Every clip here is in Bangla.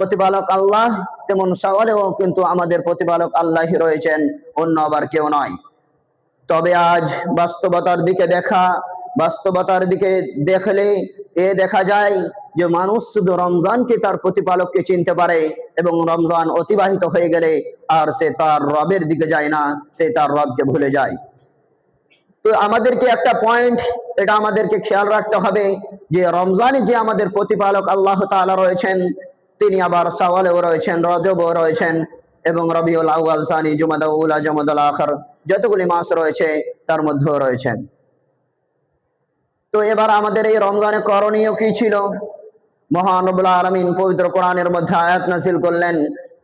প্রতিপালক আল্লাহ, তেমন সওয়ালেও কিন্তু আমাদের প্রতিপালক আল্লাহই রয়েছেন, অন্য আবার কেউ নয়। তবে আজ বাস্তবতার দিকে দেখলে দেখা যায় যে মানুষ শুধু রমজানকে তার প্রতিপালককে চিনতে পারে, এবং রমজান অতিবাহিত হয়ে গেলে আর সে তার রবের দিকে যায় না, সে তার রবকে ভুলে যায়। তো আমাদেরকে একটা পয়েন্ট, এটা আমাদেরকে খেয়াল রাখতে হবে যে রমজানে যে আমাদের প্রতিপালক আল্লাহ তাআলা রয়েছেন, তিনি আবার শাওয়ালেও রয়েছেন, রজবও রয়েছেন, এবং রবিউল আউয়াল, সানি, জুমাদা উলা, জমাদাল আখর, যতগুলি মাস রয়েছে তার মধ্যেও রয়েছেন। তো এবার আমাদের এই রমজানে করণীয় কি ছিল? মহান রব্বুল আলামিন পবিত্র কোরআনের মধ্যে আয়াত নাযিল করলেন,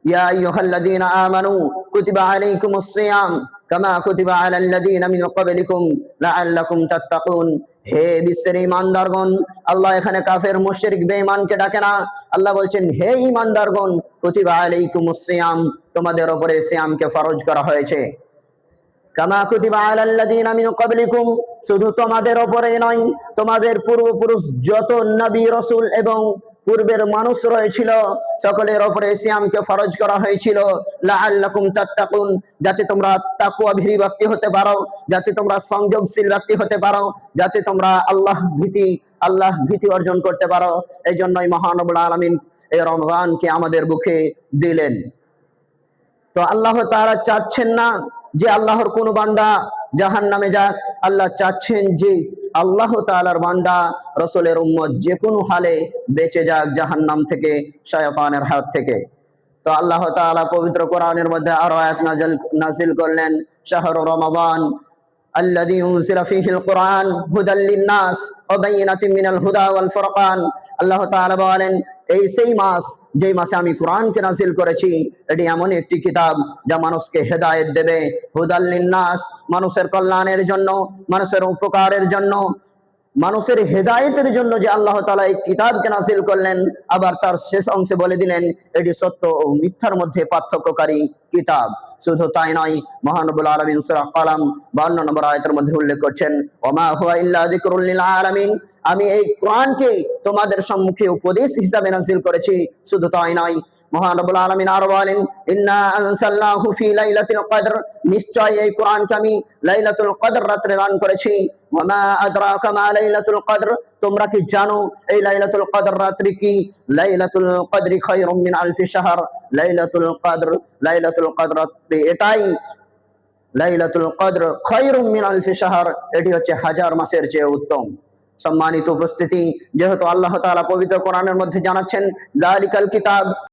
ইয়া আইয়ুহাল্লাযীনা আমানু কুতিবা আলাইকুমুস সিয়াম কামা কুতিবা আলাল লাযীনা মিন ক্বাবলিকুম লাআল্লাকুম তাত্তাকুন। হে বিশ্বের ঈমানদারগণ, আল্লাহ এখানে কাফের মুশরিক বেঈমানকে ডাকে না, আল্লাহ বলছেন হে ঈমানদারগণ, কুতিবা আলাইকুমুস সিয়াম, তোমাদের উপরে সিয়ামকে ফরজ করা হয়েছে। কামা কুতিবা আলাল লাযীনা মিন ক্বাবলিকুম, শুধু তোমাদের উপরে নয়, তোমাদের পূর্বপুরুষ যত নবী রাসূল এবং পূর্বের মানুষ রয়েছিল সকলের উপরে সিয়ামকে ফরজ করা হয়েছিল। লাআল্লাকুম তাত্তাকুন, যাতে তোমরা তাকওয়াভীরু ব্যক্তি হতে পারো, যাতে তোমরা সংযমশীল ব্যক্তি হতে পারো, যাতে তোমরা আল্লাহ ভীতি অর্জন করতে পারো। এই জন্যই মহান রব্বুল আলামিন এই রমজানকে আমাদের বুকে দিলেন। তো আল্লাহ তাআলা চাচ্ছেন না যে আল্লাহর কোন বান্দা জাহান্নামে যাক, আল্লাহ চাচ্ছেন যে আল্লাহ তাআলার বান্দা রাসূলের উম্মত যে কোনো হালে বেঁচে যাক জাহান্নাম থেকে, শয়তানের হাত থেকে। তো আল্লাহ তাআলা পবিত্র কোরআনের মধ্যে আরো আয়াত নাযিল করলেন, শাহরু রমাদান আল্লাযী উনজিলা ফীহিল কুরআন হুদাল লিন-নাস ওয়া বায়িনাতিন মিনাল হুদা ওয়াল ফুরকান। আল্লাহ তাআলা বলেন, এই সেই মাস যেই মাসে আমি কোরআনকে নাযিল করেছি, এটি এমন একটি কিতাব যা মানুষকে হেদায়েত দেবে, হুদাল লিন-নাস, মানুষের কল্যাণের জন্য, মানুষের উপকারের জন্য, মানুষের হেদায়েতের জন্য যে আল্লাহ তাআলা এই কিতাবকে নাযিল করলেন। আবার তার শেষ অংশে বলে দিলেন এটি সত্য ও মিথ্যার মধ্যে পার্থক্যকারী কিতাব। শুধু তাই নয়, মহান রব্বুল আলামিন সূরা কালাম 52 নম্বর আয়াতের মধ্যে উল্লেখ করছেন, ওমা হুয়া ইল্লা যিকরুল লিল আলামিন, আমি এই কোরআনকে তোমাদের সম্মুখে উপদেশ হিসাবে নাযিল করেছি। শুধু তাই নয়, মহান রব্বুল আলামিন আরো বলেন, ইন্না আনসালনাহু ফি লাইলাতুল কদর, নিশ্চয় এই কোরআনকে আমি লাইলাতুল কদর রাতে দান করেছি। ওয়ামা আদরাকা মা লাইলাতুল কদর, তোমরা কি জানো এই লাইলাতুল কদর রাত্রি কি? লাইলাতুল কদরি খায়রুম মিন আলফি শাহর, লাইলাতুল কদর রাত্রি এটাই, লাইলাতুল কদর খায়রুম মিন আলফি শাহর, এটি হচ্ছে হাজার মাসের চেয়ে উত্তম। সম্মানিত উপস্থিতি, যেহেতু আল্লাহ তাআলা পবিত্র কোরআনের মধ্যে জানাচ্ছেন জালিকাল কিতাব,